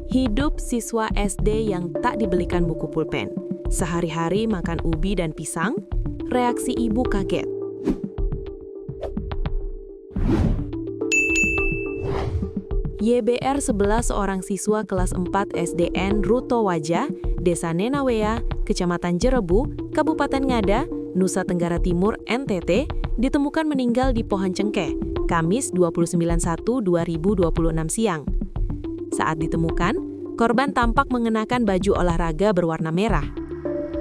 Hidup siswa SD yang tak dibelikan buku pulpen. Sehari-hari makan ubi dan pisang, reaksi ibu kaget. YBR 11 seorang siswa kelas 4 SDN Ruto Waja, Desa Nenawea, Kecamatan Jerebu, Kabupaten Ngada, Nusa Tenggara Timur, NTT, ditemukan meninggal di pohon cengkeh, Kamis 29/1/2026 siang. Saat ditemukan, korban tampak mengenakan baju olahraga berwarna merah.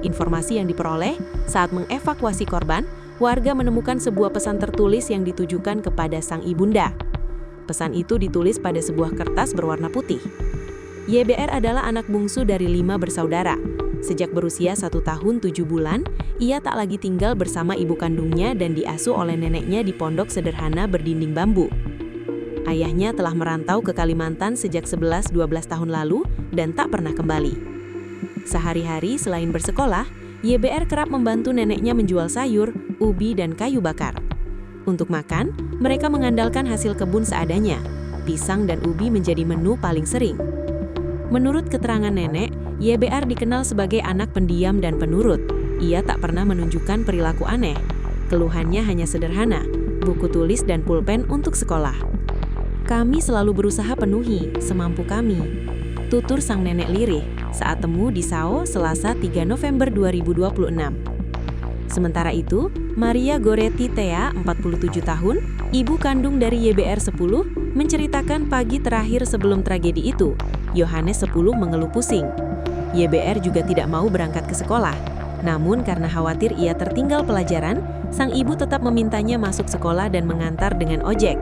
Informasi yang diperoleh, saat mengevakuasi korban, warga menemukan sebuah pesan tertulis yang ditujukan kepada sang ibunda. Pesan itu ditulis pada sebuah kertas berwarna putih. YBR adalah anak bungsu dari 5 bersaudara. Sejak berusia 1 tahun 7 bulan, ia tak lagi tinggal bersama ibu kandungnya dan diasuh oleh neneknya di pondok sederhana berdinding bambu. Ayahnya telah merantau ke Kalimantan sejak 11-12 tahun lalu dan tak pernah kembali. Sehari-hari selain bersekolah, YBR kerap membantu neneknya menjual sayur, ubi, dan kayu bakar. Untuk makan, mereka mengandalkan hasil kebun seadanya. Pisang dan ubi menjadi menu paling sering. Menurut keterangan nenek, YBR dikenal sebagai anak pendiam dan penurut. Ia tak pernah menunjukkan perilaku aneh. Keluhannya hanya sederhana, buku tulis dan pulpen untuk sekolah. Kami selalu berusaha penuhi, semampu kami, tutur sang nenek lirih saat temu di Sao, Selasa 3 November 2026. Sementara itu, Maria Goretti Thea, 47 tahun, ibu kandung dari YBR 10, menceritakan pagi terakhir sebelum tragedi itu, Yohanes 10 mengeluh pusing. YBR juga tidak mau berangkat ke sekolah. Namun karena khawatir ia tertinggal pelajaran, sang ibu tetap memintanya masuk sekolah dan mengantar dengan ojek.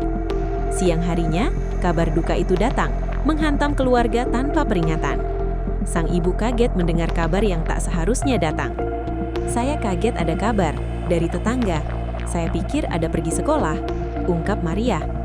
Siang harinya, kabar duka itu datang, menghantam keluarga tanpa peringatan. Sang ibu kaget mendengar kabar yang tak seharusnya datang. "Saya kaget ada kabar dari tetangga. Saya pikir ada pergi sekolah," ungkap Maria.